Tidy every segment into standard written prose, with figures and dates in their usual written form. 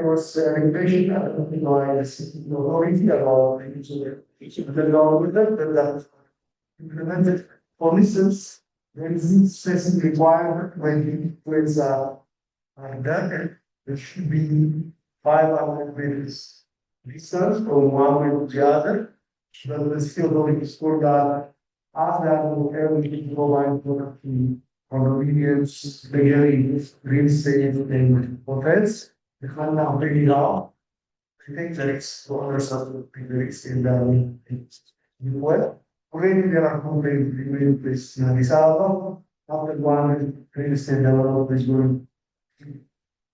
was regulation by the city authority about the government that implemented. For instance, there is a specific requirement when it's done, there should be 500 meters distance from one way to the other. But the city authority scored that after everything provided for the convenience, clearly real estate and hotels, the kind of big law. I think that it's owners of the privileged in the well. Already there are complaints between this in Addis Ababa. After one real estate developer is going to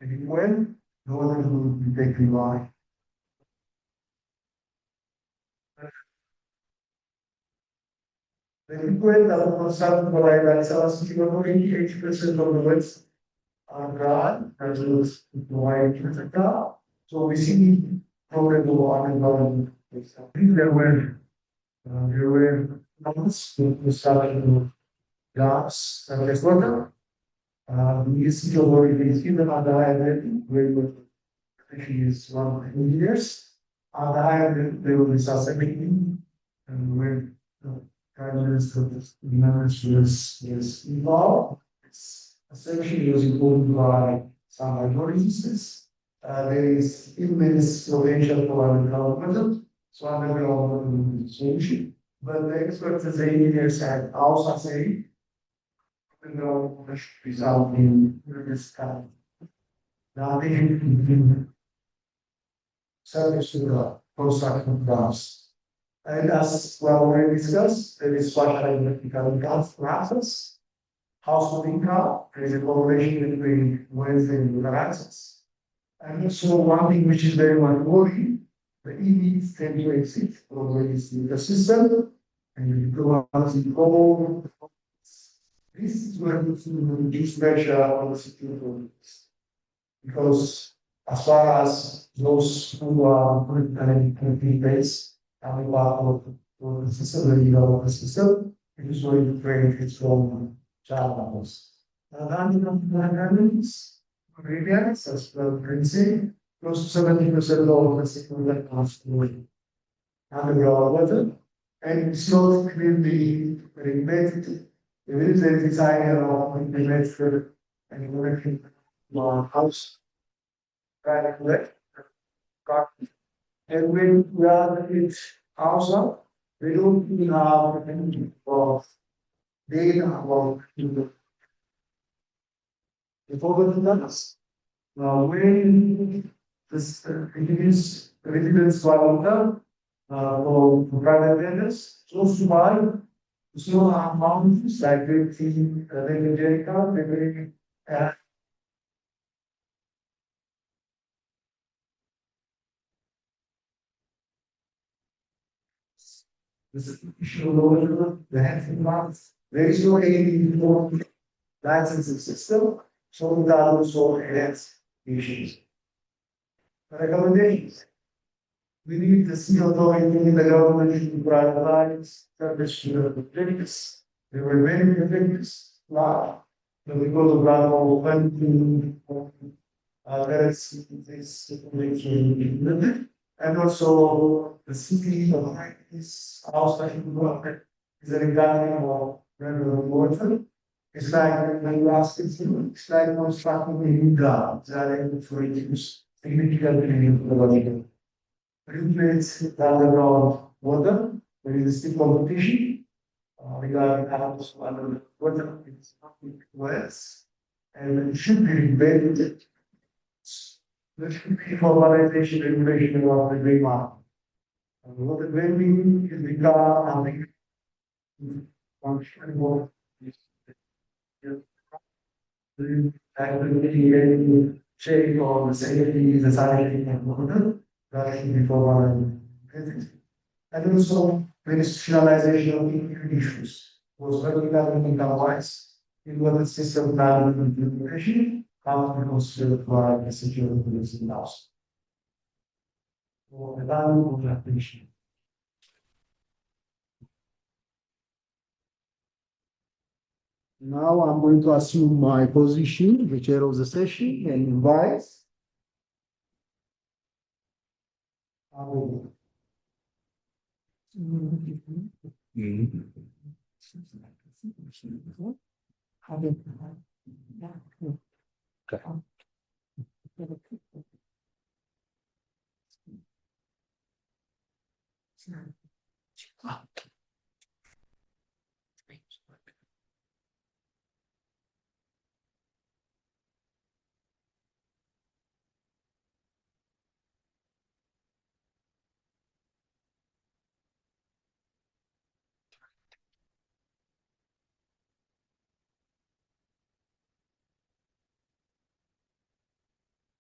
the well, the other will be taken by. The equal that was started by Addis Ababa city government, 80% of the wells are dry, as well as white etc. So we see problem of unemployment. There were numbers to start gas and wastewater. The city authority is even at the higher level, where he is one of the engineers. At the higher level, they will be suspecting, and when Prime Minister was involved, it's essentially was involved by some minorities. There is immense potential for underdevelopment, so underdevelopment is a solution. But the experts and the engineers had also said, development should result in this kind. Now they have service to the construction of dams. And as we already discussed, there is partial electrical gas process, household income, there is a correlation between wealth and water access. And also one thing which is very much worrying, the EVs tend to exit always in the system, and you go out in coal. This is where we reduce pressure on the city authorities. Because as far as those who are politically based, and part of the system, the leader of the system, it is going to create its own challenges. Then dynamics, gradients, as well as close to 70% of the system that comes to underground water, and it's not clearly regulated. There is a desire of implementing and working house, and when we are it also, we don't even have any of data about the forward numbers. When this reduce residence water for private vendors, close to buy small amounts like the Jericho, this is issue the health months. There is no any licensing system, so that also has issues. Recommendations. We need the city authority, the government to privatize service to the clinics. They were very clinics, large. But because of that, there is this situation. And also the city authorities outside the work is regarding of regular water. It's like when you ask it's like constructing a new dam that is to reduce significantly the water. Replace the underground water, there is still competition regarding house under water, it's not wells, and it should be regulated. There should be formalization regulation of the green market. What the grading is become functional activity check on the safety, the safety and water. That should be formalized. And also institutionalization of issues was vertical income wise in what the system plan implementation. How to consider the security policy in house. For the value of the application. Now I'm going to assume my position, the chair of the session, and invite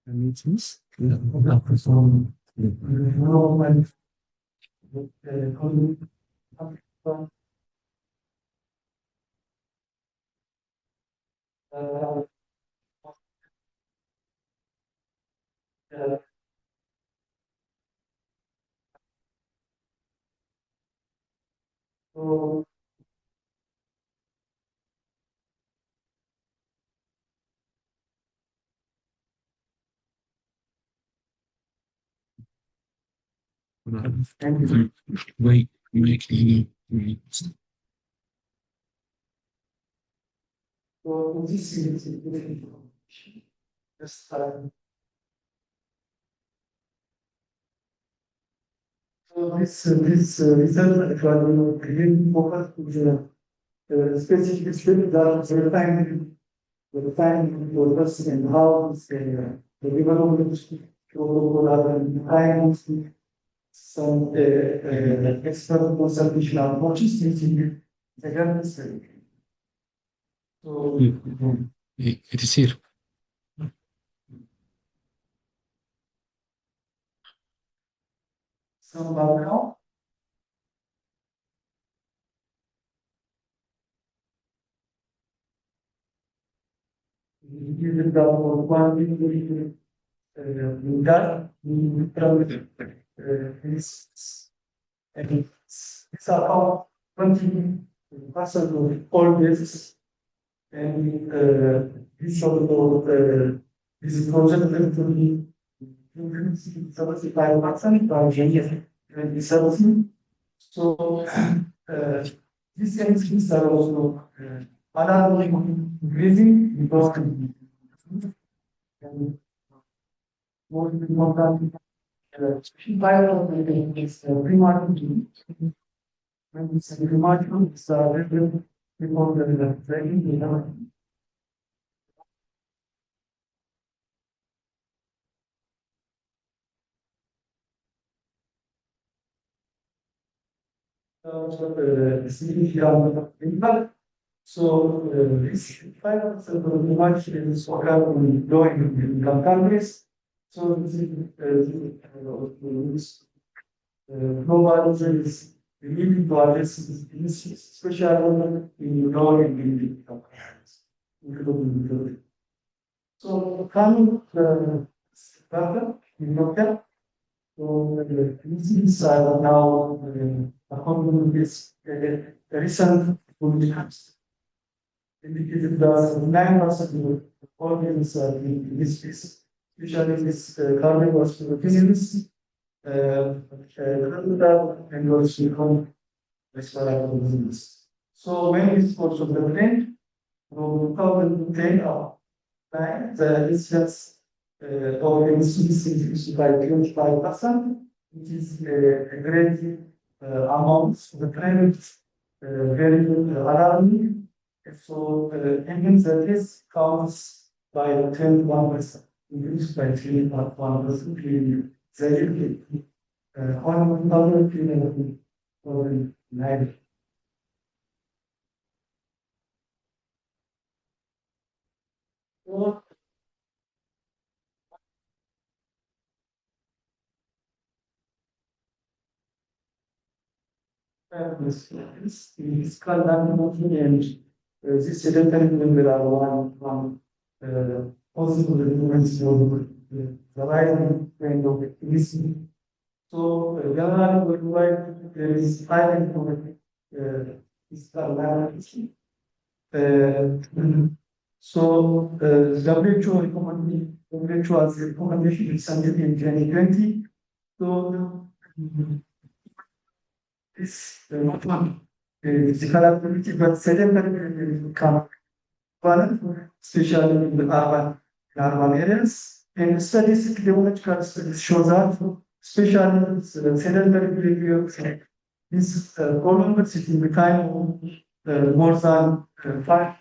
Meetings. So Wait, making so this is just so this result actually really focus to the specific skill that the purpose and how the development protocol are defined some expert consultation approaches using the government. So it is here. Some background. Given the quantity that it's about 20% of all this, and this also is projected to be 75% by 2017. So these things are also another increasing because more important environment is pre-marketing. When it's pre-marketing, it's before the training. Significant impact. So this finance pretty much is what happened in countries. So this global is really to address this, especially in low and middle countries. So coming further in local, so these are now according to this recent publications indicated that 9% of organs in this case, usually this carbon was to the business, and also become respiratory business. So when it's also the trend, from 2010 up, the incidence organs increased by 25%, which is a great amount. The trend very alarming. So again, this counts by 21%, increased by 3.1%. The on other clinical for life. This called and this sedentary member are one possible influence of the rising trend of activity. So generally worldwide there is high information physical activity. So WHO recommendation is something in 2020 So this not one physical activity, but sedentary can especially in the urban areas. And studies, developmental studies show that, especially sedentary behavior, is prolonged sitting time more than 5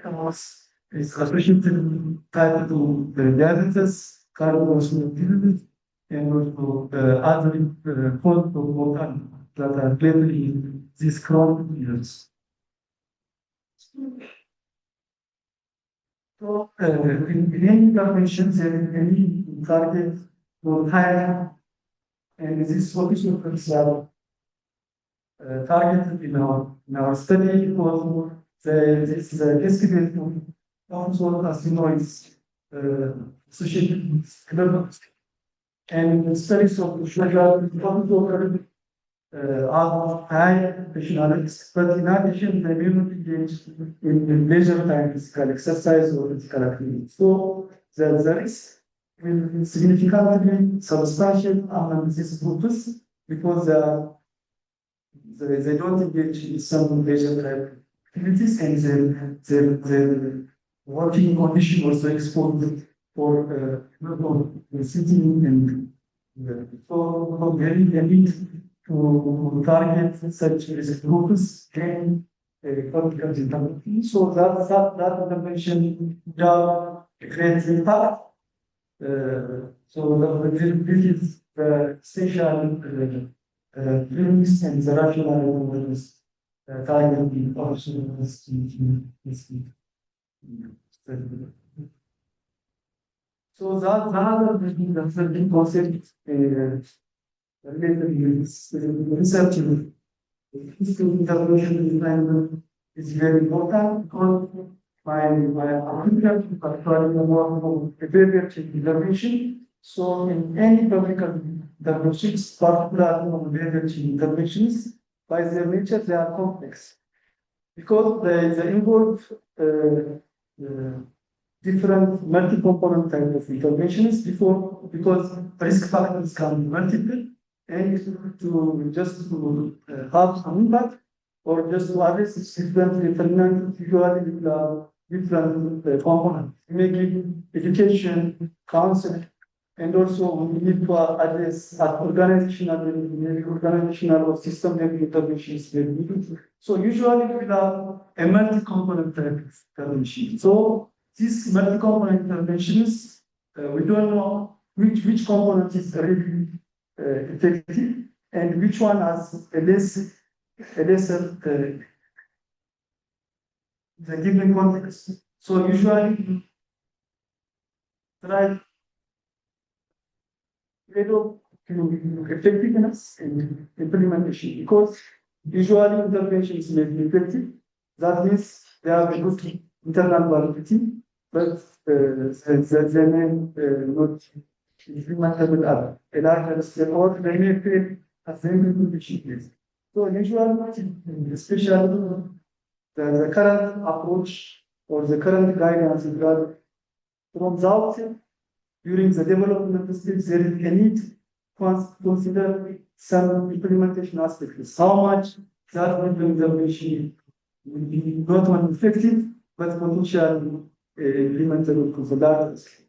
hours is associated type to diabetes, cardiovascular and also other cause of mortality that are related in these chronic diseases. So, in any interventions and any target for higher, and this focus are targeted in our study because this estimate also, as you know, is associated with clinical and the studies of sugar are high functionalities, but in addition, they will not engage in leisure time physical exercise or physical activity. So the risk will significantly substantial among these groups because they don't engage in some leisure time activities and their working condition also exposed for sitting and so very need to target such risk groups and political intervention. So that intervention creates impact. So this is the essential premise and the rationale of this targeting also this. So that is the big concept related with research in physical intervention design is very important because my application is particularly more behavior change intervention. So in any public interventions, particularly behavior change interventions, by their nature they are complex because they involve different multi-component type of interventions because risk factors can be multiple and to just to have some impact or just to address different determinant different components. Maybe education, counsel, and also we need to address at organizational or system level interventions. So usually we have a multi-component type of intervention. So these multi-component interventions, we don't know which component is really effective and which one has a lesser the given context. So usually try to effectiveness and implementation because usually interventions may be effective. That means they have a good internal validity, but they may not implementable at a larger scale or they may fail as they implementation. So usually, especially the current approach or the current guidance is that from the outset, during the development stage, there is a need to consider some implementation aspects. How much that implementation will be not only effective, but potentially implementable to the larger scale.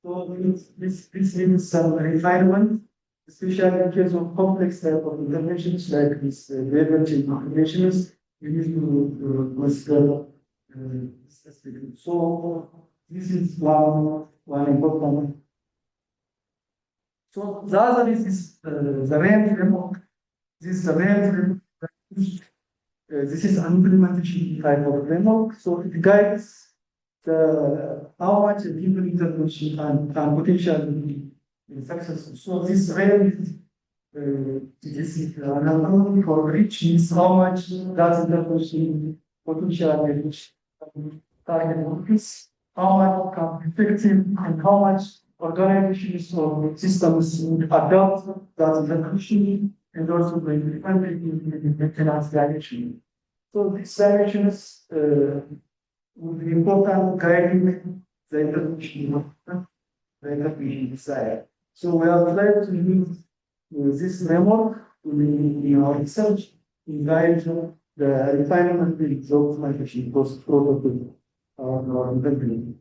So this means some refinement, especially in case of complex type of interventions like this behavior change interventions, we need to consider this aspect. So this is one important. So the other is the RAIN framework. This is the RAIN framework. This is an implementation type of framework. So it guides how much a given intervention can potentially be successful. So this RAIN is an for which means how much that intervention potentially reach target purpose, how much can be effective, and how much organizations or systems would adopt that intervention and also the maintenance direction. So these directions would be important guiding the intervention desired. So we are trying to use this framework in our research in guide the refinement of documentation post protocol or implementation.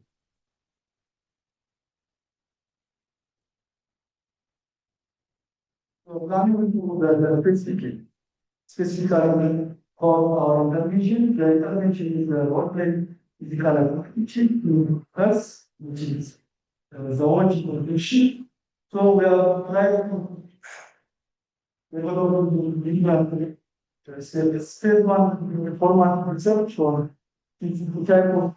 So coming to the specifically for our intervention, the intervention is workplace physical activity to us, which is the origin condition. So we are trying to develop the step one format research or type of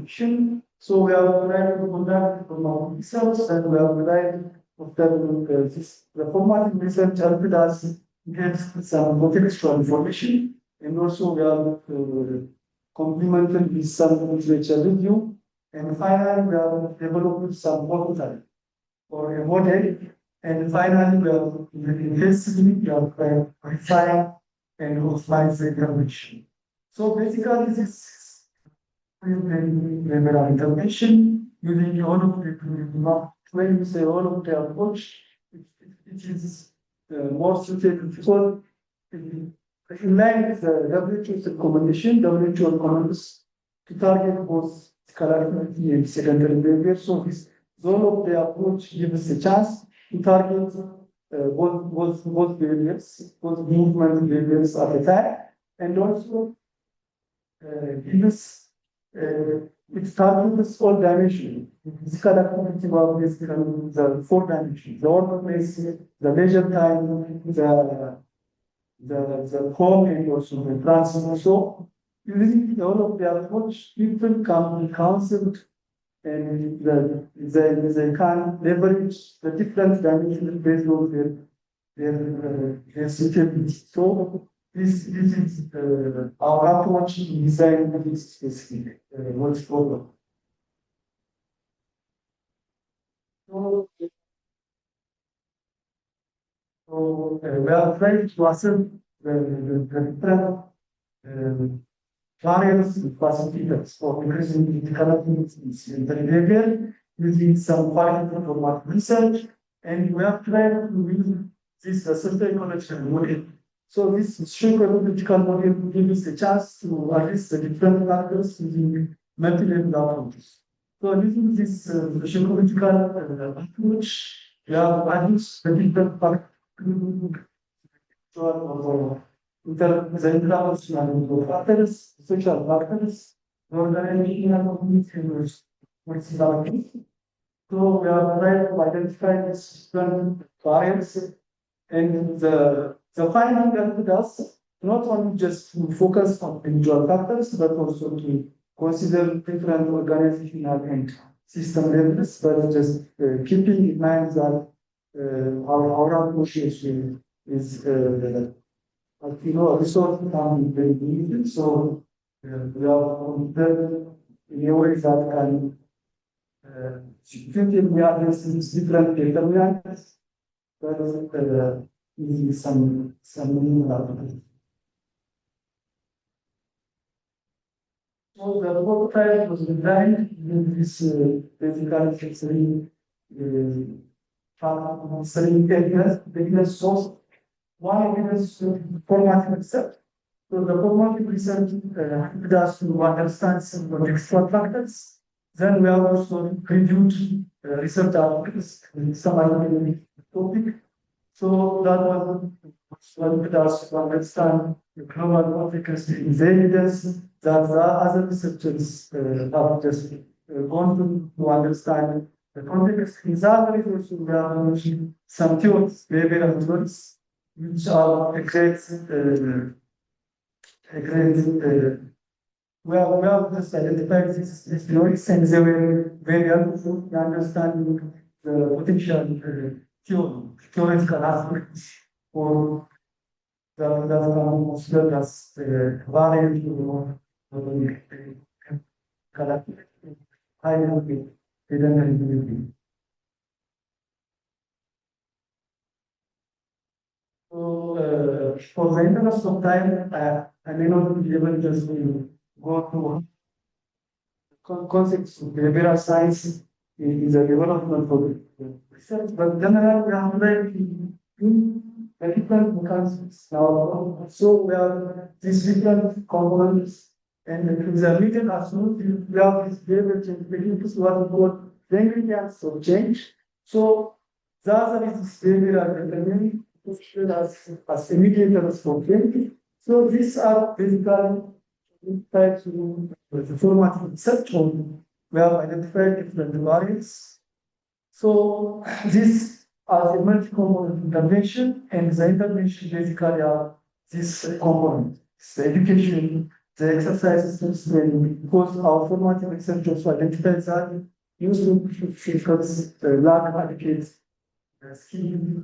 action. So we are trying to conduct format research and we are trying to develop the format research helped us get some contextual information and also we are complemented with some literature review. And finally, we are developing some prototype or a model. And finally, we are investing, we are refine and optimize the intervention. So basically, this is intervention using all of the when you say all of the approach, it is more suited because in line with the WHO's recommendation, WHO recommends to target both scalarity and secondary behavior. So this all of the approach gives us a chance to target both behaviors, both movement behaviors at a time, and also gives it targets all dimensions. Physical activity of this the four dimensions: the workplace, the leisure time, the home and also the transport. So using all of the approach, people can be counseled and they can leverage the different dimensions based on their suitability. So this is our approach in design this specific work program. So we are trying to assess the different various facilitators for increasing interconnections in the behavior using some qualitative format research, and we have tried to use this social connection model. So this socio-political model gives us a chance to address the different factors using multi-level approaches. So using this socio-political approach, we have addressed the different factors the international factors, social factors, the organization of communities, so we are trying to identify these different variants and the finding helped us not only just to focus on individual factors, but also to consider different organizational and system levels, but just keeping in mind that our approach is a resource can be very limited, so we are committed in a way that can significantly address these different determinants, but using some meaning. So the prototype was designed with this basically three evidence source. One evidence formative research. So the formative research helped us to understand some contextual factors. Then we have also reviewed research articles in some academic topic. So that was helped us to understand the global context in the evidence that the other researchers have just gone to understand the context. In that research, we have some theories, behavioral theories, which are a great we have just identified these theories and they were very helpful in understanding the potential theoretical aspects for that can be considered as variant or high hidden. So, for the interest of time, I may not be able just to go through concepts of behavioral science in the development of research, but generally we have tried to in the different mechanisms. Now, so we have these different components, and in the middle, absolutely, we have this behavior change, because what we call ingredients of change. So, the other is this behavioral determining as indicators for change. So, these are basically types of the format itself. We have identified different variables. So, this as a multi-component intervention, and the intervention basically are this component, the education, the exercises, because our formative research also identifies that using because the lack of adequate skill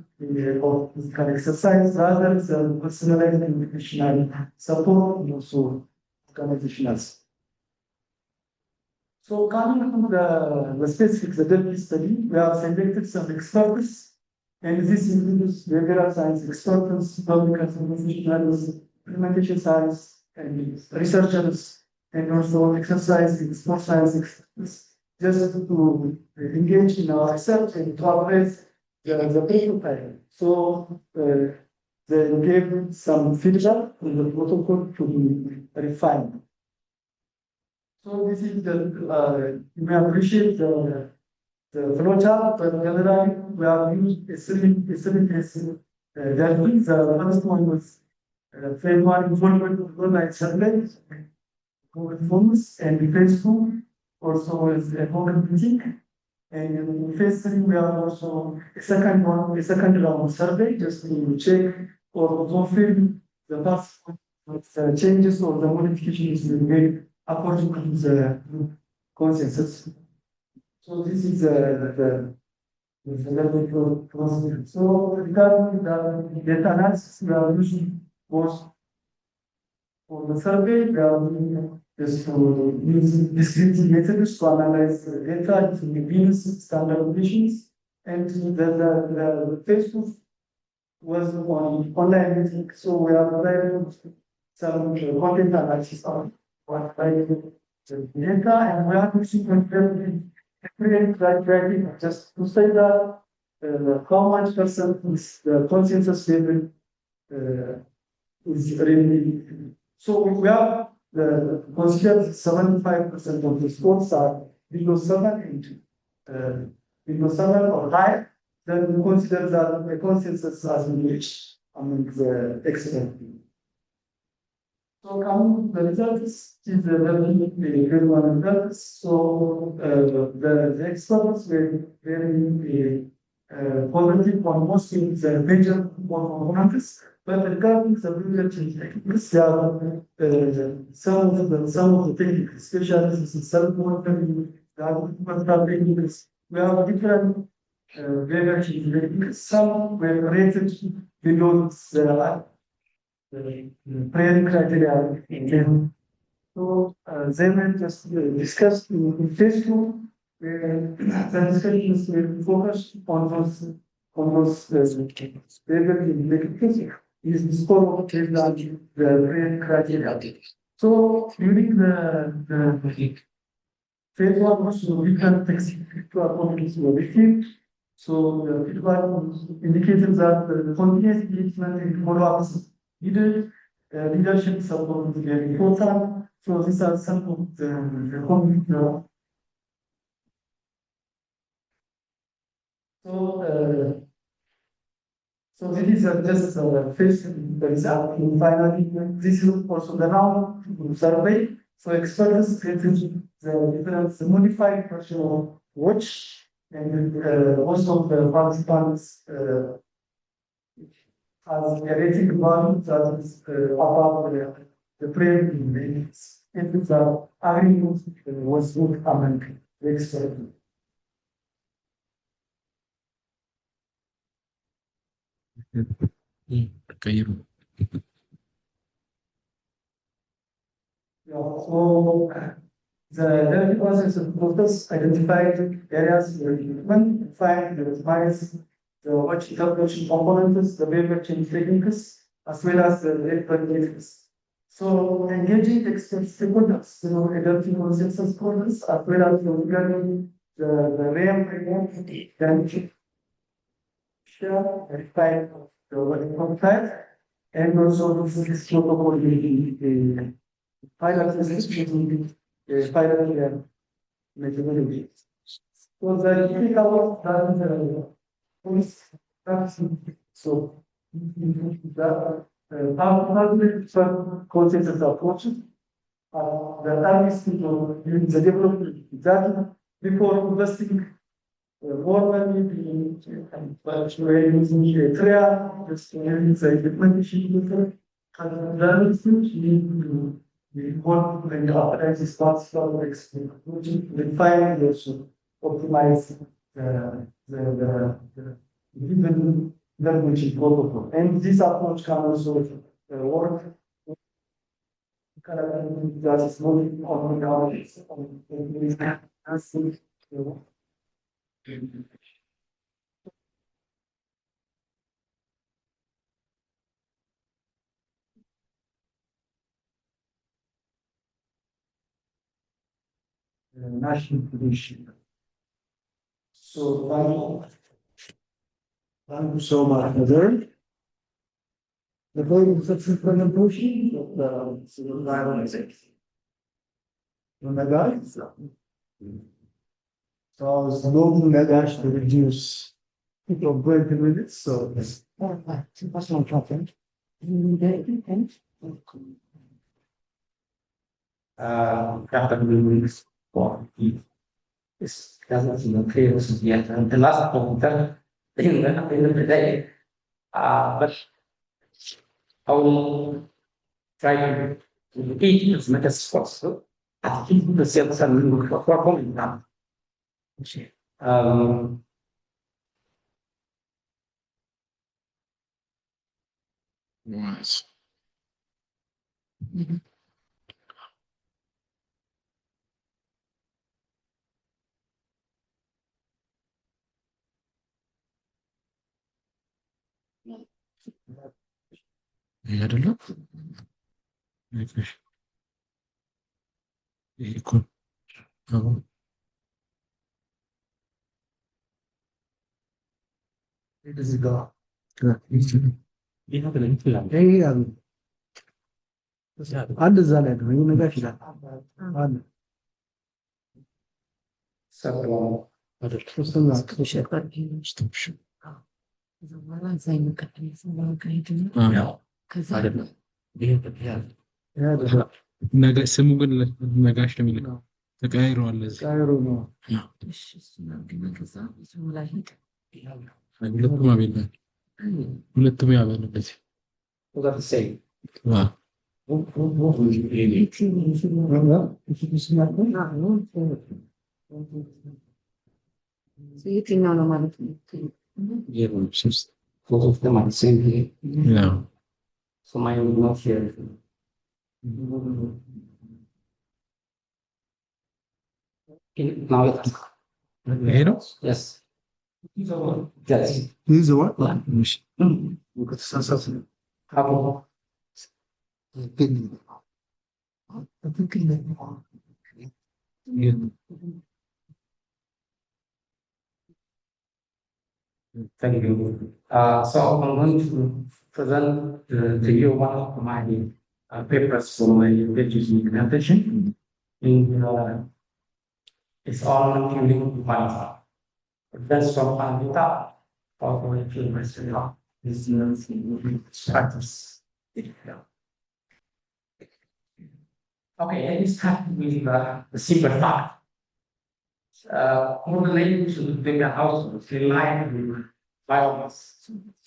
of physical exercise, rather than personalized educational support, and also organizationals. So coming to the specifics, the Delphi study, we have selected some experts, and this includes behavioral science experts, public administration analysts, implementation science, and researchers, and also exercise and sport science experts, just to engage in our research and to address the protocol. So they gave some feedback on the protocol to be refined. So this is the, you may appreciate the flowchart, but generally we have used a certain case. The first one was framework involvement of online survey, performance, and the phase two also was a concrete meeting. And in phase three, we have also a second round survey just to check or confirm the past changes or the modifications we made according to the consensus. So this is the level of consensus. So regarding the data analysis, we are using both for the survey, we are using just to use descriptive methods to analyze the data using the Venus standard conditions, and the Facebook was on online meeting, so we are providing some content analysis on what the data, and we are using different criteria just to say that how much percent is the consensus level is really. So we have considered 75% of the scores are below 7 and below 7 or higher, then we consider that the consensus has been reached among the experts. So coming to the results, is the grade one results. So the experts were very positive on most of the major components, but regarding the major change techniques, there are some of the techniques, especially in self-monitoring, techniques, we have different behavior change techniques. Some were rated below the prayer criteria. So they were just discussed in phase two, where the discussions will focus on those behavior is the score of the prayer criteria. So during the phase one, also different techniques were received. So the feedback indicated that the continuous engagement and follow-ups needed, leadership support is very important. So these are some of the comments. So this is just first the result. And finally, this is also the round survey. So experts created the modified version of watch, and most of the participants has a rating value that is above the prayer limits. If the agreement was good among the experts. So the learning process of process identified areas where development, find the bias, the watch interpretation components, the behavior change techniques, as well as the network techniques. So engaging expert stakeholders, adopting consensus process, as well as regarding the RAM, type of the type, and also this protocol will be pilot system, pilot methodology. So the typical so the consensus approach the targets to the development that before investing more money but we're using the trial, just the implementation and then we work with the operating spots for refine also optimize the given language protocol. And this approach can also work that is moving on nowadays national position. So thank you so much, Heather. The point of such presentation of the urbanization. Negash? So it's global Negash to reduce from 20 minutes. So that's not happened. This doesn't clear yet. And the last point in the day, but I will try to repeat as much as possible. I think the sales are performing now. Nice. ይሄ አይደለም ይሄ እኮ አሁን እዚህ ጋር ይሄ ያሉ አንድ እዛ ላይ ነው ነገር ይላል አለ ስሙ ግን ነጋሽ ነው የሚለው ተቀያይረዋል። እዚህ ሁለቱም አቤል ናቸው። ሁለቱም ያበል እንደዚህ የትኛው ነው ማለት ነው? Both of them are the same here. Yeah. So mine will not share. Now it's ይሄ ነው yes. This Yes. is what? How Thank you. So I'm going to present to you one of my papers from my religious implementation. It's on fueling quality. That's from Anita for the fuel practice. Okay, let me start with the simple fact. Related to bigger households rely on biomass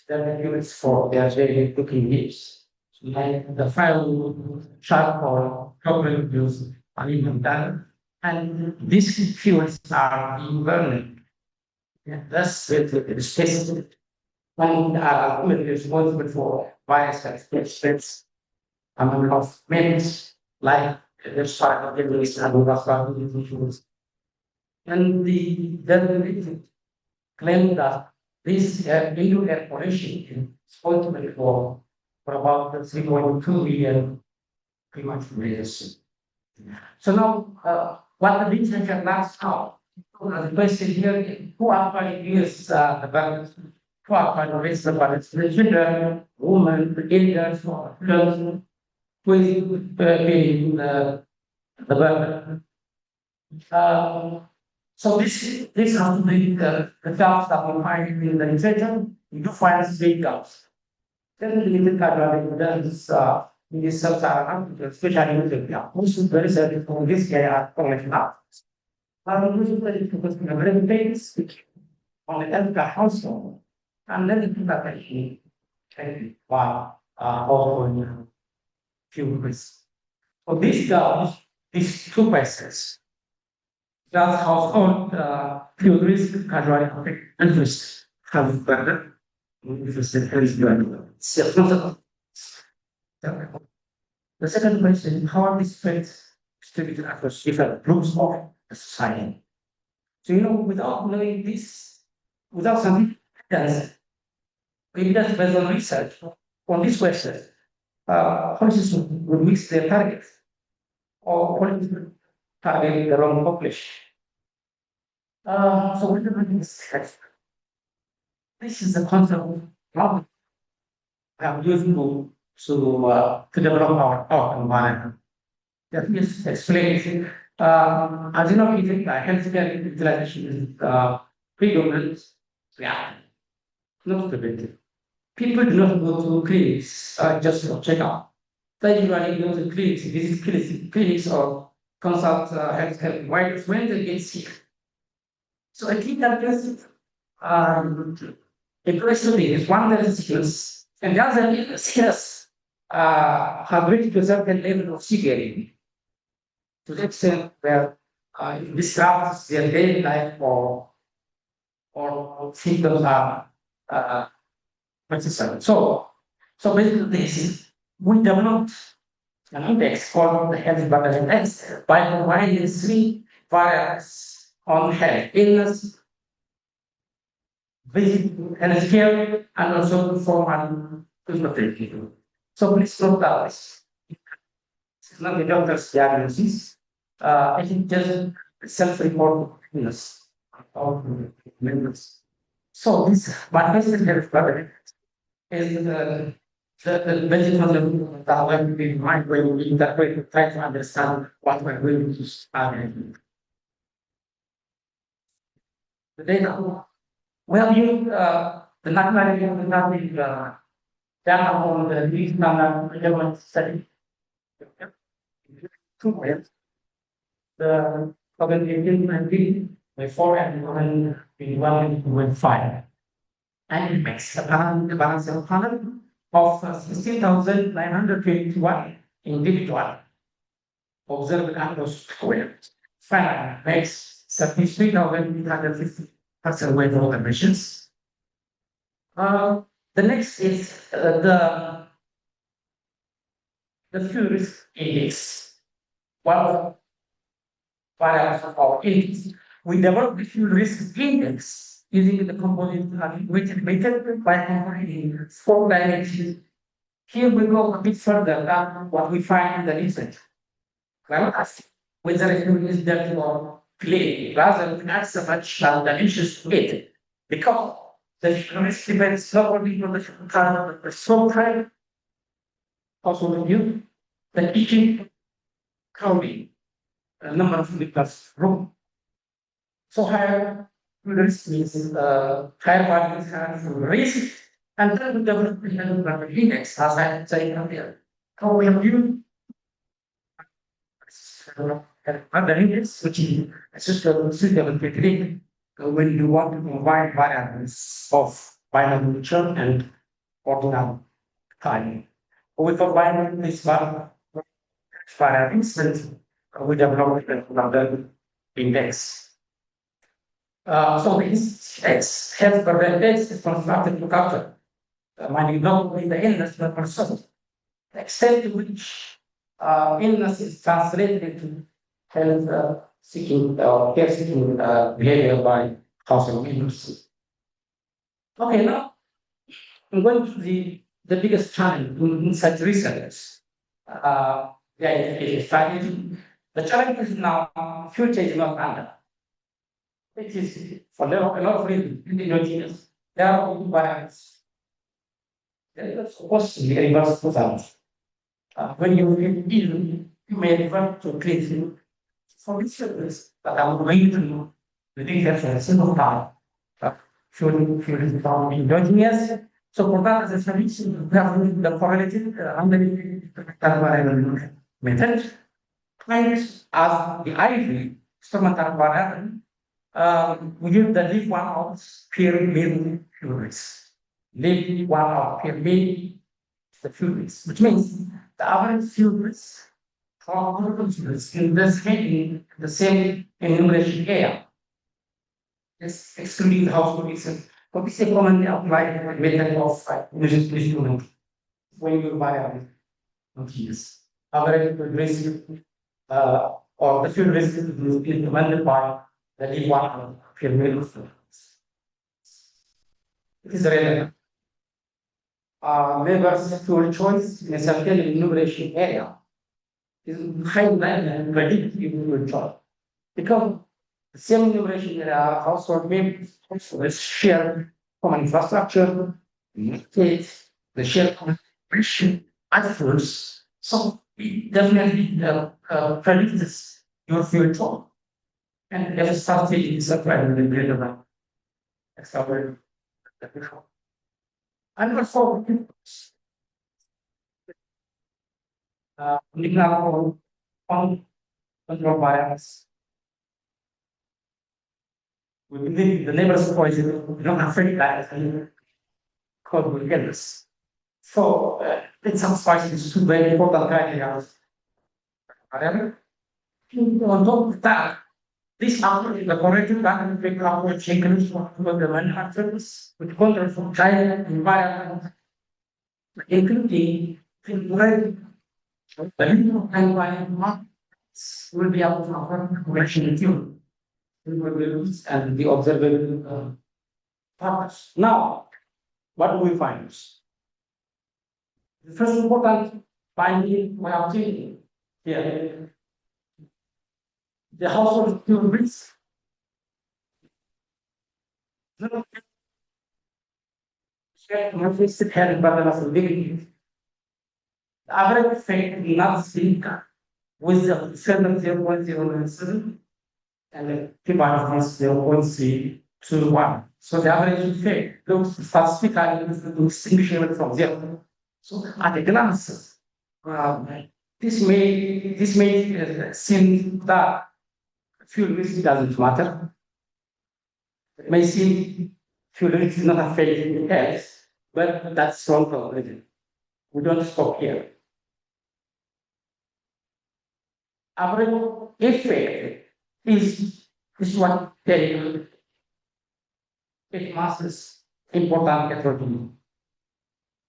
that units for their daily cooking needs. Like the fire, charcoal, coconut juice, and even that. And these fuels are being burned. Thus, the specific when ultimately responsible for bias expense amount of mix, like the sort of release and fuels. And the regulator claimed that this indoor air pollution is responsible for about 3.2 million premature deaths. So now, what the researcher last out, the question here is who actually uses the balance for racial violence, the children, women, elders, or girls, who is being the burden. So this has to be the gaps that we find in the literature. We do find big gaps. Then the little quadratic models in this sub-Saharan Africa, especially in Ethiopia, most of the research from this area are coming out. Usually focus on the very basics on the Africa household, and then the that actually can also few risks. So these girls, these two questions, just household few risk quadratic interest have better. The second question, how are these traits distributed across different groups of society? So, without knowing this, without some evidence, based on research on this question, policies would miss their targets or policies would target the wrong population. So, what do we this is the concept of problem we have used to develop our environment. Let me just explain it. As you know, healthcare utilization is predominant, yeah, not preventive. People do not go to clinics just for checkup. They usually go to clinics, visit clinics or consult health providers when they get sick. So I think that just a person is one that is sickness, and the other sickness have reached a certain level of severity to the extent where it disrupts their daily life or symptoms are necessary. So basically, we developed an index called the Health Burden Index by providing three variables on health, illness, visit healthcare, and also formal physiotherapy. So please note that this is not the doctor's diagnosis. I think just self-report illness of members. So this manifested health burden is the basic concept that we have in mind when we interpret to try to understand what we're going to study. The data. Well, the national data on the least standard relevant study. Two ways. The 2018-19 before and 2021-5. And it makes the balance of 16,921 individual observed across square. Finally, makes 33,850 person weight of emissions. The next is the fuel risk index. One variable of our index. We developed the fuel risk index using the component weighted method by combining 4 dimensions. Here we go a bit further than what we find in the research. Well, whether a fuel is dirty or clean, rather than not so much dimensions to it, because the risk depends not only on the smoke type, also the view, the kitchen, crowding, number of liters room. So higher risk means higher values have risk, and then we develop the health index, as I said earlier. So we have used other index, which is a suitable technique when you want to combine variables of binary nature and ordinal time. We combine these variables and we develop another index. So this health burden index is constructed to capture minding not only the illness but also the extent to which illness is translated into health seeking or care seeking behavior by household members. Okay, now I'm going to the biggest challenge in such research. The identification strategy. The challenge is now future is not under. It is for a lot of reasons indigenous. there are variants. There is supposed to be a reverse result. When you feel ill, you may revert to treatment for disorders that are going to the details in a single time. Fuel become endogenous. So for that as a solution, we have the correlated randomly variable method. And as the IV experimental variable, we use the leaf one of peer mean fuels. Leaf one of peer mean the fuels, which means the average fuels for fuels in the same enumeration area. Yes, excluding the household expenses. What is a commonly applied method of measurement when you buy a materials? Average risk or the fuel risk is implemented by the D1 fuel mill. It is relevant. Labor's fuel choice in a certain enumeration area is highly and predict fuel choice because the same enumeration area household may also share common infrastructure, market, the shared common efforts. So it definitely predicts your future. And as a strategy is applied in the greater example. And also, example on control bias. We believe the neighbor's poison, we don't affect that called regardless. So in some spices, two very important criteria. However, on top of that, this approach, the corrective pattern figure approach includes the manufacturers with control from China environment, including the environment will be able to offer correction fuel and the observable purpose. Now, what do we find? The first important finding we have seen here, the household fuel risk. The average effect not seen with the 0.097 and the p-value 0.321. So the average effect looks statistically distinguishable from zero. So at a glance, this may seem that fuel risk doesn't matter. It may seem fuel risk is not affecting health, but that's wrong already. We don't stop here. Average effect is what they it masks important heterogeneity.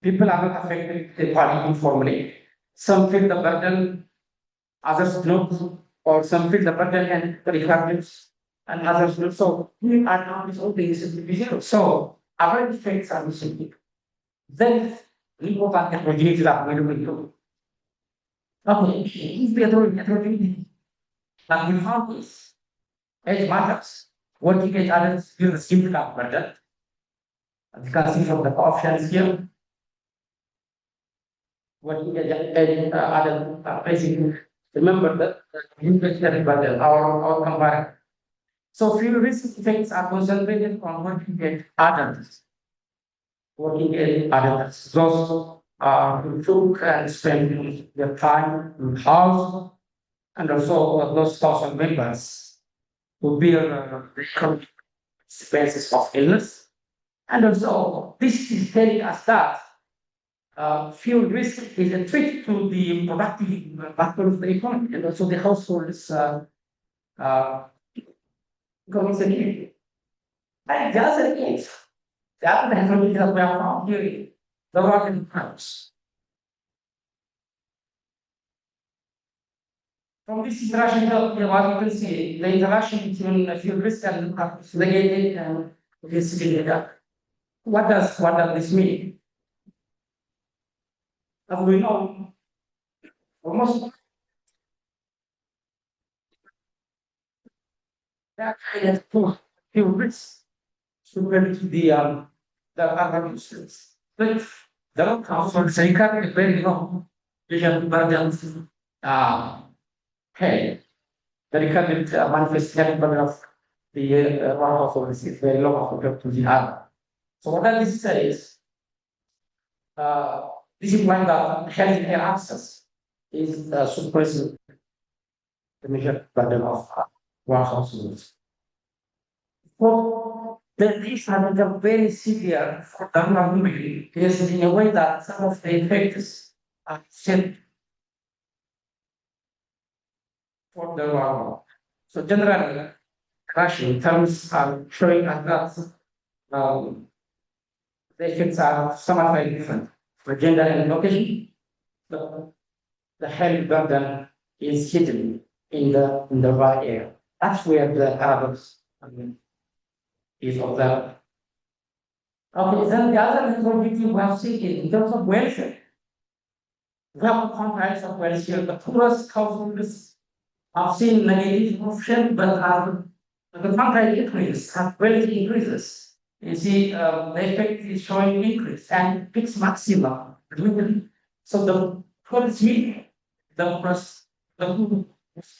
People are not affected equally formally. Some feel the burden, others don't, or some feel the burden and the requirements, and others don't. So we are now resolving this individual. So our effects are missing. Then important heterogeneity that we will do. Okay, if the heterogeneity that we found is age matters. Working age others feel the significant burden. As you can see from the options here. Working age other basically remember that inflationary burden or compare. So few risk effects are concentrated on working age adults. Working age adults. Those who took and spent their time in house and also those social members who bear the economic expenses of illness. And also, this is telling us that fuel risk is a threat to the productive factor of the economy and also the household's economic security. And the other is, the other economic that we have found here, the working house. From this interaction, what you can see, the interaction between fuel risk and negated and risk data. What does this mean? As we know, almost that kind of fuel risk compared to the the urban uses. But the law council SAEAP is very long. Vision burden, hey, the recurrent manifestation of the one household is very low compared to the other. So what does this say is, this is when the healthcare access is suppressing the major burden of one household. So these have become very severe for the community is in a way that some of the effects are still for the world. So generally, crashing terms are showing us that the effects are somewhat very different. For gender and location, the health burden is hidden in the right area. That's where the paradox is observed. Okay, then the other inequality we have seen is in terms of welfare. We have contracts of welfare. The poorest households have seen negative option, but the contract increase, have quality increases. You see, the effect is showing increase and fixed maximum. So the poorest the poorest,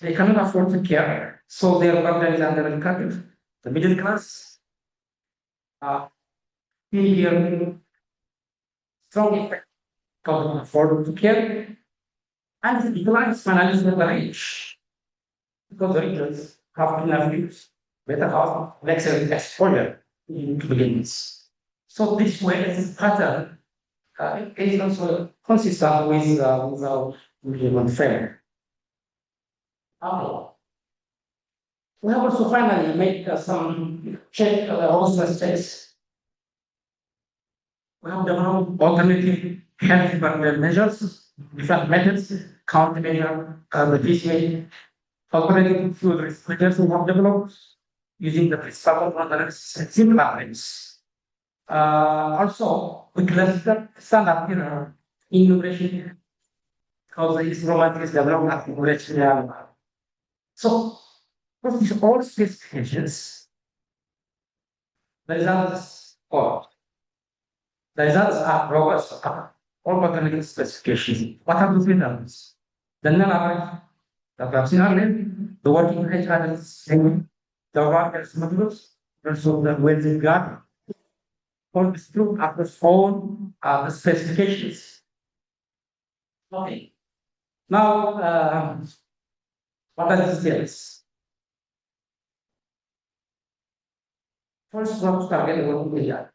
they cannot afford to care. So their burden is under the curve. The middle class, here strong effect cannot afford to care. And the declines finally the rich. Because the rich have enough use, better health, excellent exposure to begins. So this way, this pattern is also consistent with our human frame. Okay. We have also finally made some check also states. We have developed alternative health burden measures, different methods, countermeasure, the alternative fuel risk measures we have developed using the principle of similar things. Also, we cluster standard innovation because the instrument is developed at innovation. So, for these all specifications, the results are robust, all botanical specifications. What are the results? The non-average, the fractional, the working rate balance, the workers' modules, also the wealthy gap. All this true after all the specifications. Okay. Now, what are the details? First, what target working area?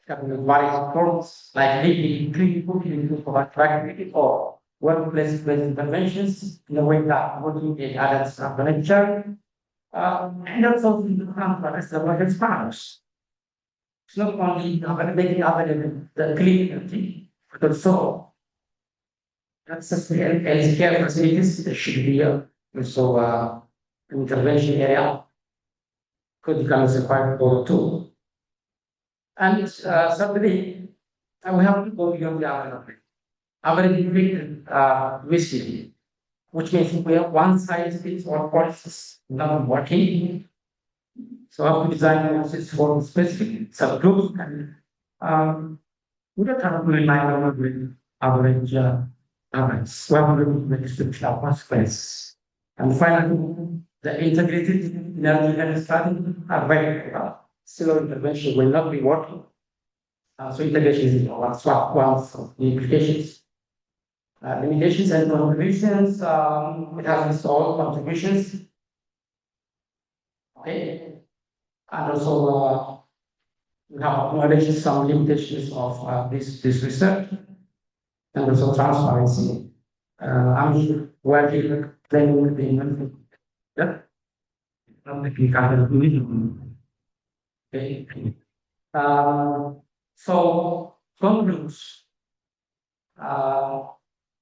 Various forms like living, clean, for attractivity or workplace-based interventions in a way that working in adults of the nature. And also the contrast the workers' powers. It's not only making available the clean but also access to healthcare facilities. There should be also an intervention area could become a part or two. And certainly, we have to go beyond the average. Average risk, which means we have one size fits all policies not working. So how to design policies for specific subgroups and we don't have to rely on average average. We have to look at the description of consequences. And finally, the integrated energy and strategy are very still intervention will not be working. So integration is one of the implications. Limitations and contributions, it has installed contributions. Okay. And also we have acknowledged some limitations of this research and also transparency. I'm working planning the okay. So concludes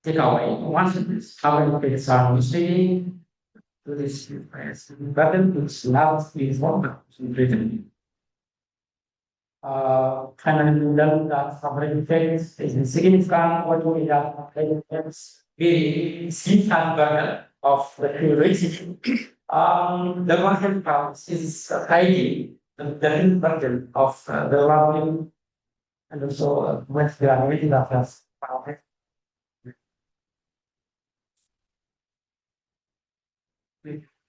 takeaway. Once it's covered with some misleading to this burden, it's not informed written. Finally, we learned that coverage effects is insignificant what we have effects the significant burden of the theory. The one health balance is highly the burden of the learning and also with the reading of us.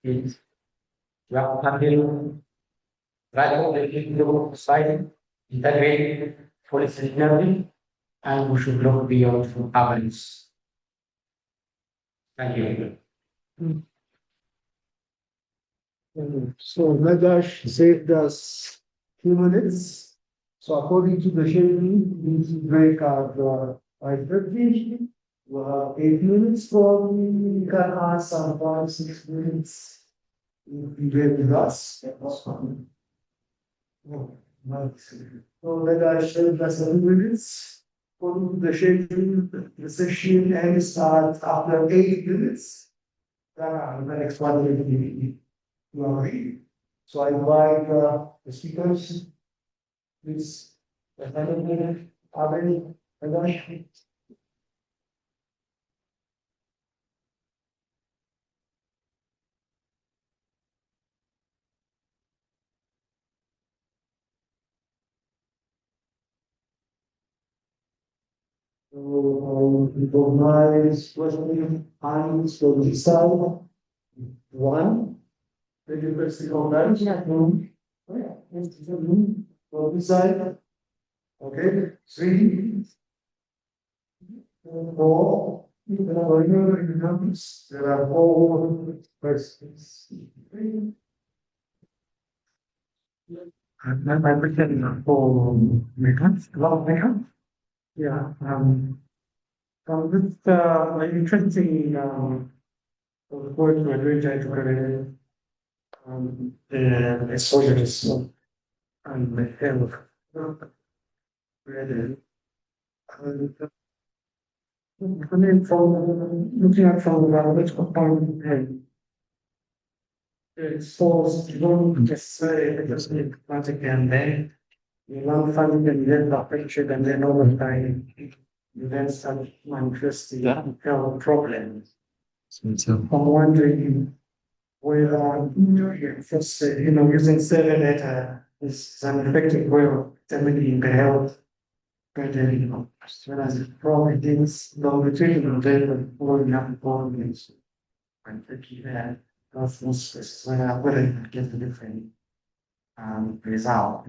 Is yang hadir right the society integrated policy learning and we should look beyond averages. Thank you. So Negash saved us 2 minutes. So according to the schedule, we need to break our 5:30. We'll have 8 minutes probably. We can ask some 5, 6 minutes. If you get with us, that's fine. Oh, nice. So Negash saved us 2 minutes. According to the schedule, the session ends after 8 minutes. The next one will be Glory. So I invite the speakers, please. Abel Negussie. So I recognize questioning hands for the side. One. The University of Urbanization. For this side. Okay. 3. 4. There are 4 persons. My question for Mekonnen. Yeah. With my interesting work we're doing to the exposures and the health. Coming from looking at from the biological point of view, it's false, you don't just say it just need magic and then you learn something and then the picture and then over time you then start manifesting health problems. So, I'm wondering whether just using 7 data is an effective way of determining the health burden, as well as it probably things longitudinal data following up problems. And thinking that those whether you get a different result.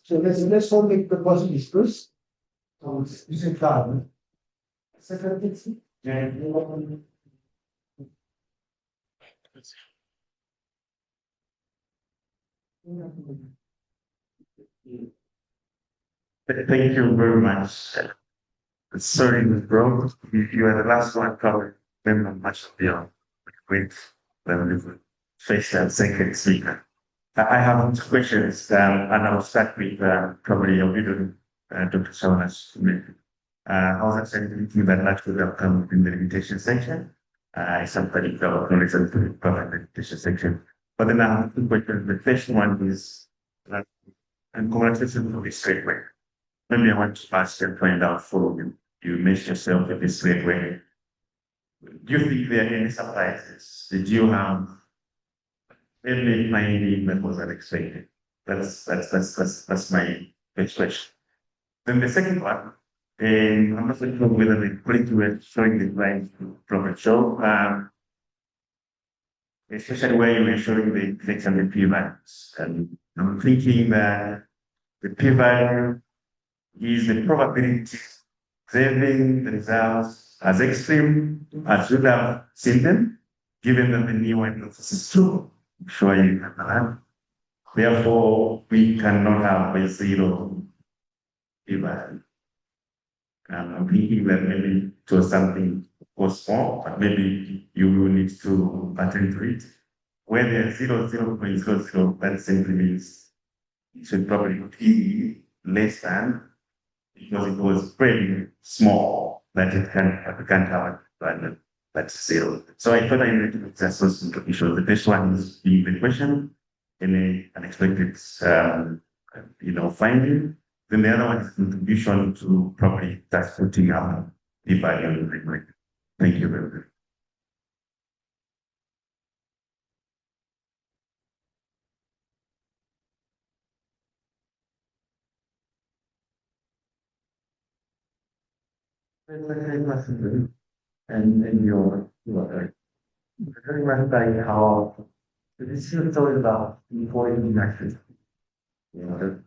So let's all make the positives first. So it's using carbon. Second thing. Yeah. Thank you very much. Sorry, bro. You are the last one covered. Remember much beyond with when we face that second speaker. I have 2 questions, and I'll start with probably your video, Dr. Shawanas. How's that saying that would have come in the limitation section? Somebody covered knowledge and covered the limitation section. But then I have 2 questions. The first one is, and congratulations for this great work. Maybe I want to ask and find out for you. You mentioned yourself in this great way. Do you think there are any surprises? Did you have any finding that was unexpected? That's my first question. Then the second one, and I'm not sure whether the quality were showing the slides from the show, especially where you were showing the effects and the p-values. And I'm thinking that the p-value is the probability observing the results as extreme as you have seen them, given that the new hypothesis is true. I'm sure you remember that. Therefore, we cannot have a 0 p-value. I'm thinking that maybe it was something was small, but maybe you will need to attend to it. Where there's 0.00, that simply means it should probably be less than, because it was very small that it can't have a value that's 0. So I thought I needed to assess some issues. The first one is being the question, any unexpected finding. Then the other one is contribution to probably that's putting up the value of the grid. Thank you very much. And your very much like how this is story about employee interaction. You know,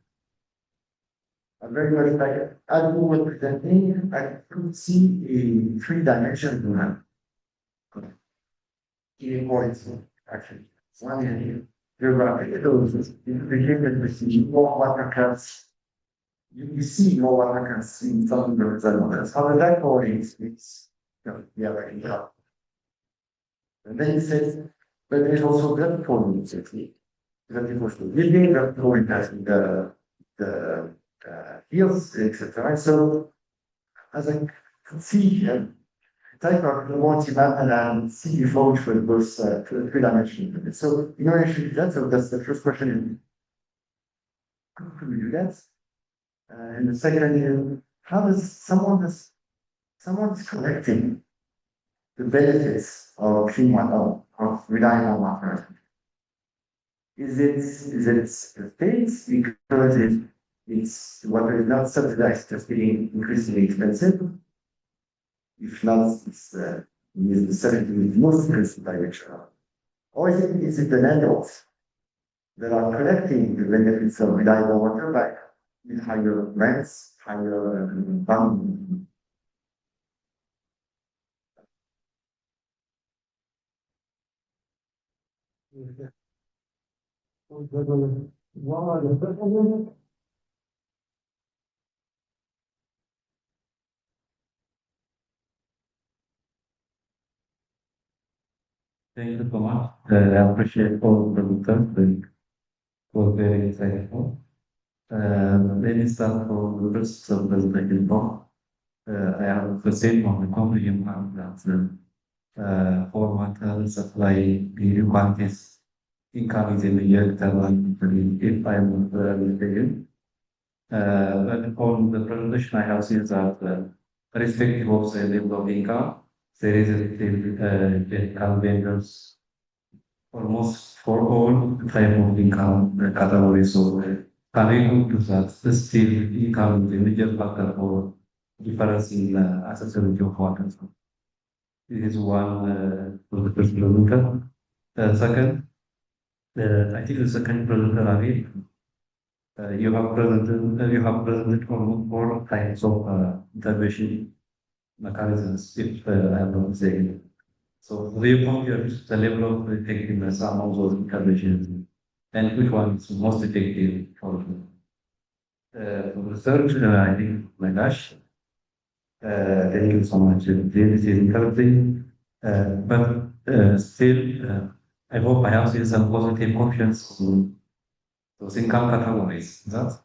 I'm very much like as we were presenting, I could see a three dimensions in that inequality actually. One is geographic, those became that we see more water cuts. You see more water cuts in some birds than others. However, that correlates with the other income. And then he says, but there's also vertical immediately. Vertical building, vertical impacting the fields, etc. So as I can see, type of multi-map and see before which will both three dimensional. So in order to do that, so that's the first question. How can we do that? And the second, how does someone's collecting the benefits of clean water, of reliable water? Is it states because it's water is not subsidized, just getting increasingly expensive? If not, it's the most expensive direction. Or is it the landlords that are collecting the benefits of reliable water by with higher rents, higher bound? Thank you so much. I appreciate all the returns. It was very insightful. Let me start from the first presentation block. I have the same on the company that for water supply inequalities income is in the year if I'm mistaken. But on the presentation I have seen that irrespective of the level of income, there is a income vendors almost for all type of income categories. So coming to that, still income is a major factor for difference in accessibility of water. This is one for the first presenter. Second, I think the second presenter, Ravi, you have presented on all types of intervention mechanisms, if I'm not mistaken. So do you compare the level of effectiveness among those interventions and which one is most effective for the third, I think, Negash, thank you so much. This is encouraging, but still, I hope I have seen some positive options to those income categories. That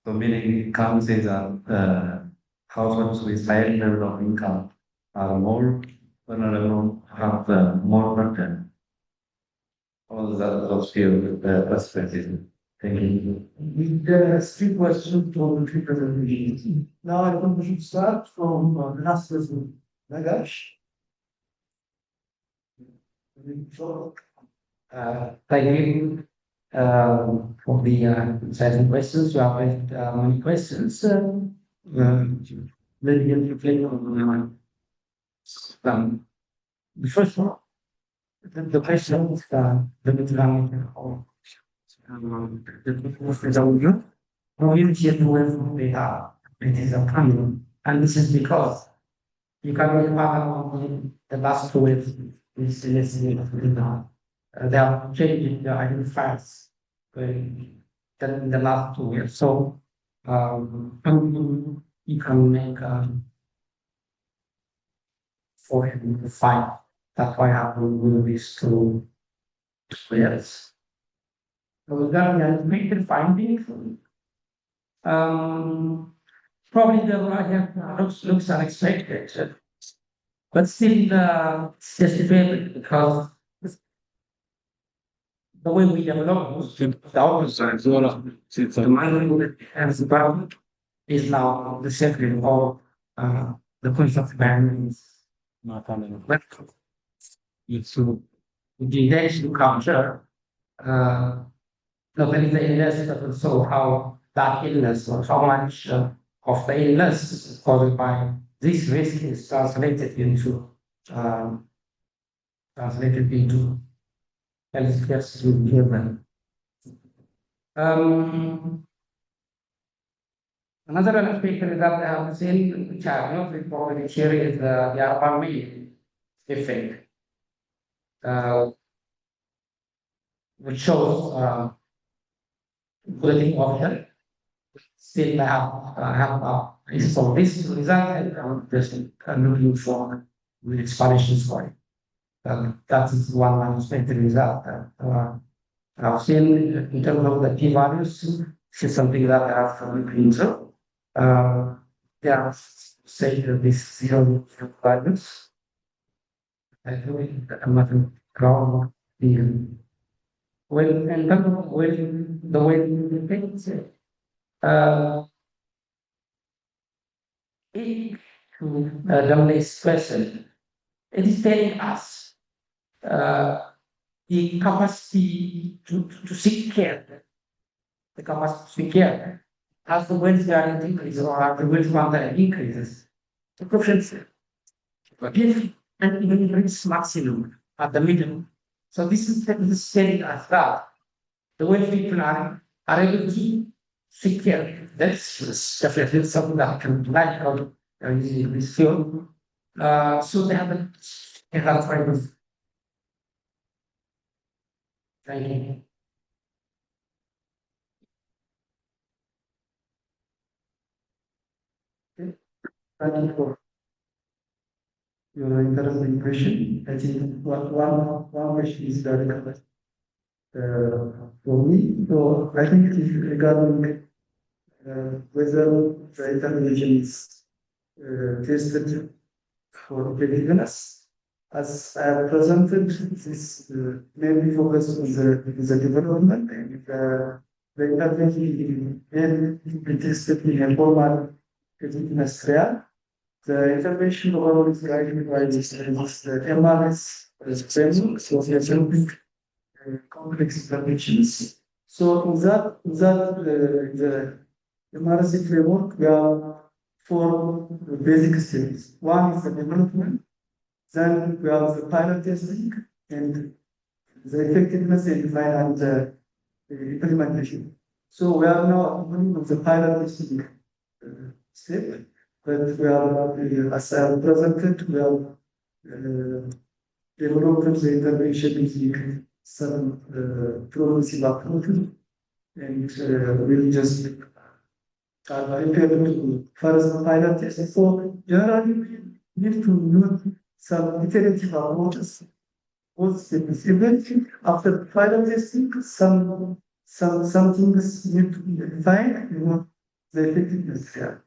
so meaning income says that households with higher level of income are more vulnerable, have more burden. All that those few perspectives. Thank you. There are three questions from the three presentations. Now I think we should start from the last person, Negash. Thank you for the exciting questions. You have raised many questions. Let me reflect on the first one. The question is the diameter of the community with data. It is a coming, and this is because you can be part of the last with this they are changing the identifiers in the last 2 years. So you can make for him to find. That's why I have to these two years. So regarding the main findings, probably the right looks unexpected, but still it's justifiable because the way we develop the opposite the mind as the problem is now the secret of the concept of balance. But it's to the next culture, not only the illness, but also how that illness or how much of the illness is caused by this risk is translated into healthcare procurement. Another aspect that I have seen, which I have not reported here, is the urban effect, which shows quality of health. Still, so this result, just looking for the explanations for it. That is one unexpected result. I've seen in terms of the p values, this is something that I have looked into. They are saying that this zero values. I think I'm not ground the when and when the way things if the next question, it is telling us the capacity to seek care, the capacity to seek care. As the wealth guarantee increases or as the wealth quantity increases, the proficiency if and even reach maximum at the middle. So this is telling us that the way people are able to seek care. That's definitely something that can like out using this field. So they have a kind of training. Thank you for your interesting question. I think one question is very important for me. So I think it is regarding whether the intervention is tested for effectiveness. As I have presented, this mainly focused on the development and the intervention will be tested in a formal effectiveness trial. The intervention overall is guided by this the MRS framework, so we are building complex interventions. So in that the MRS framework, we have four basic steps. One is the development, then we have the pilot testing and the effectiveness and final implementation. So we are now on the pilot testing step, but we are, as I have presented, we have developed the intervention using some progressive approaches, and we'll just prepare to first pilot test. So generally, we need to use some iterative approaches. Both eventually after pilot testing, some things need to be defined in the effectiveness trial.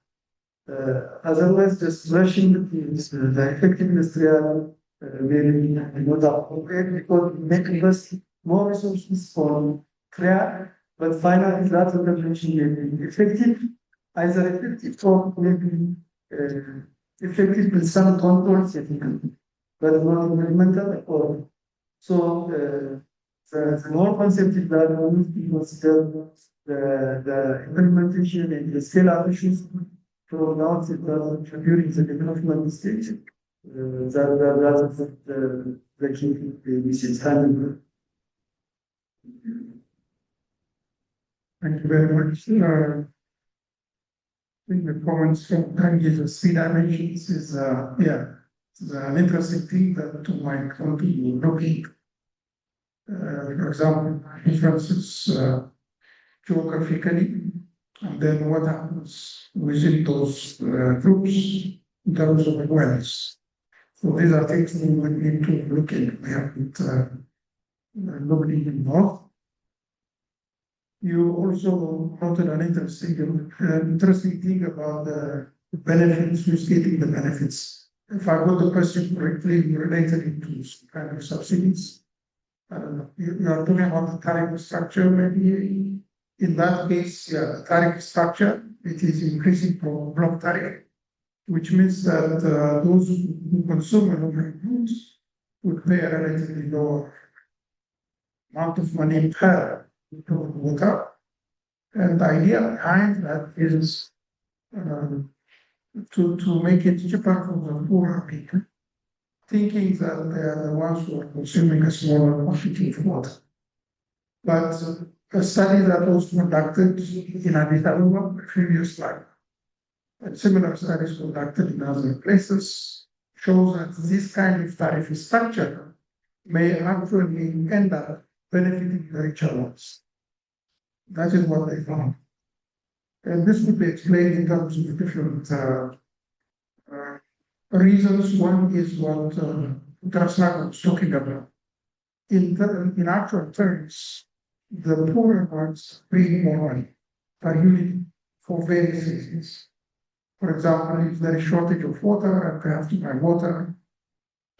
Otherwise, just rushing the effectiveness trial will not appropriate because it makes us more resources for trial, but finally that intervention will be effective, either effective or maybe effective with some control setting, but not implemental or so. The more concept is that we need to consider the implementation and the scale-up issues from now during the development stage. That's the key message. Thank you very much. I think the points from Kangi, the three dimensions is it's an interesting thing that to my country looking. For example, differences geographically, and then what happens within those groups in terms of awareness. So these are things we would need to look at. We haven't looked even more. You also noted an interesting thing about the benefits, who's getting the benefits. If I got the question correctly, you related it to some kind of subsidies. You are talking about the tariff structure, maybe in that case, the tariff structure, it is increasing from block tariff, which means that those who consume aluminum goods would pay a relatively lower amount of money per water. And the idea behind that is to make it cheaper for the poorer people, thinking that they are the ones who are consuming a smaller quantity of water. But a study that was conducted in Addis Ababa a few years back, and similar studies conducted in other places, shows that this kind of tariff structure may actually end up benefiting the richer ones. That is what they found. And this could be explained in terms of different reasons. One is what Asnake was talking about. In actual terms, the poorer ones pay more money per unit for various reasons. For example, if there is shortage of water and they have to buy water,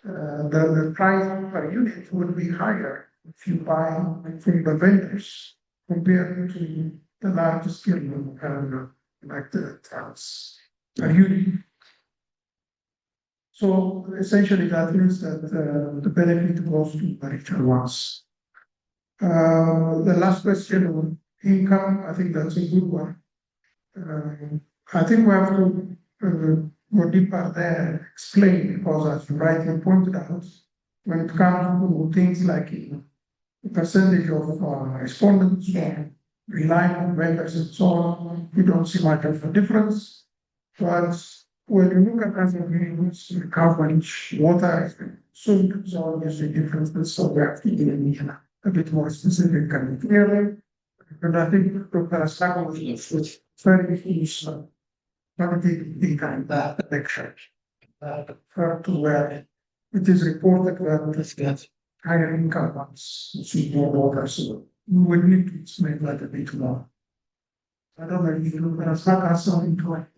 the price per unit would be higher if you buy from the vendors compared to the large scale like the towns per unit. So essentially that means that the benefit goes to the richer ones. The last question on income, I think that's a good one. I think we have to go deeper there and explain, because as you rightly pointed out, when it comes to things like the percentage of respondents relying on vendors and so on, you don't see much of a difference. But when you look at other variables, how much water is consumed, so obviously differences, so we have to be a bit more specific and clearly. And I think Dr. Asnake was very useful. That lecture referred to where it is reported that higher income ones see more water, so we would need to explain that a bit more. I don't know if Dr. Asnake has something to add.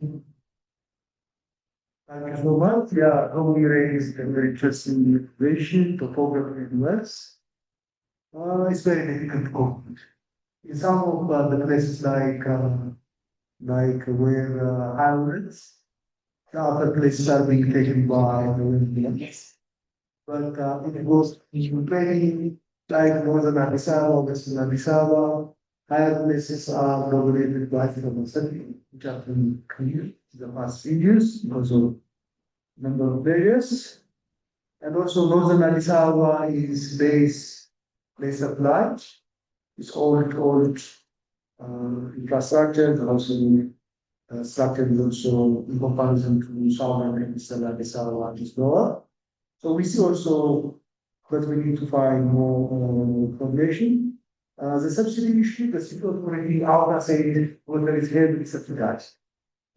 Thank you so much. Yeah, how we raised a very interesting information, topography in US. It's very difficult to comment. In some of the places like where islands, the other places are being taken by the Indians. But if it goes to play like northern Addis Ababa, western Addis Ababa, higher places are dominated by pharmaceutical, which have been clear in the past few years because of number of barriers. And also northern Addis Ababa is base supply. It's old infrastructure, and also structure is also in comparison to southern and eastern Addis Ababa is lower. So we see also that we need to find more information. The subsidy issue, the city authority, IPORA said water is heavily subsidized.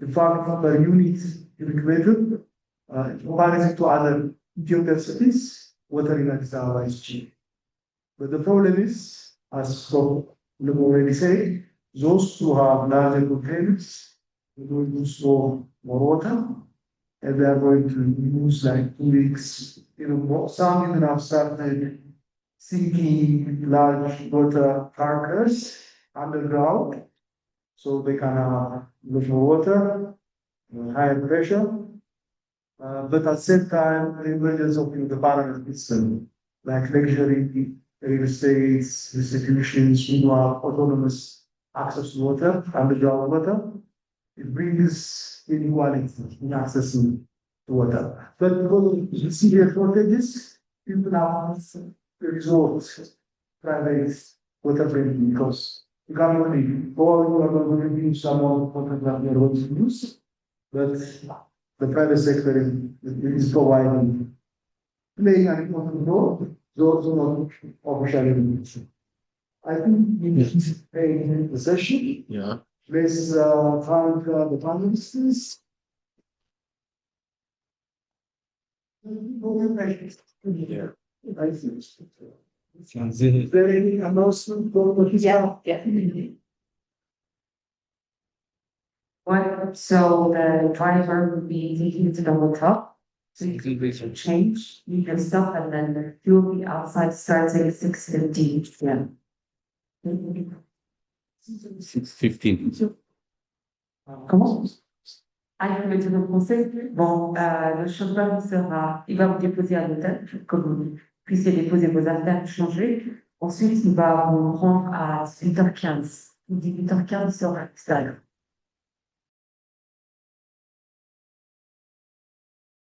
In fact, per unit cubic meter, in comparison to other Ethiopian cities, water in Addis Ababa is cheap. But the problem is, as Alemu already said, those who have larger containers are going to store more water, and they are going to use like 2 weeks. Some even have started sinking large water tankers underground, so they can have more water, higher pressure. But at the same time, the emergence of the parallel system, like luxury real estates, institutions, who have autonomous access to water, underground water, it brings inequality in accessing to water. But because of severe shortages, people now resort to private water drinking because you can only go and use some of the water that you are going to use, but the private sector is providing, playing an important role. Those are not officially. I think we need to pay the session. Yeah. Let's thank the panelists. Yeah. I think. Is there any announcement for the Yeah. Well, so the driver will be taking it to the hotel. So you can change, you can stop, and then you'll be outside starting 6:15 p.m. 6:15. Comment? Ah, il faut le conseil. Bon, le chauffeur il va vous déposer à l'hôtel, que vous puissiez déposer vos affaires, changer. Ensuite, il va vous rendre à 18h15. 18h15 sur l'extérieur.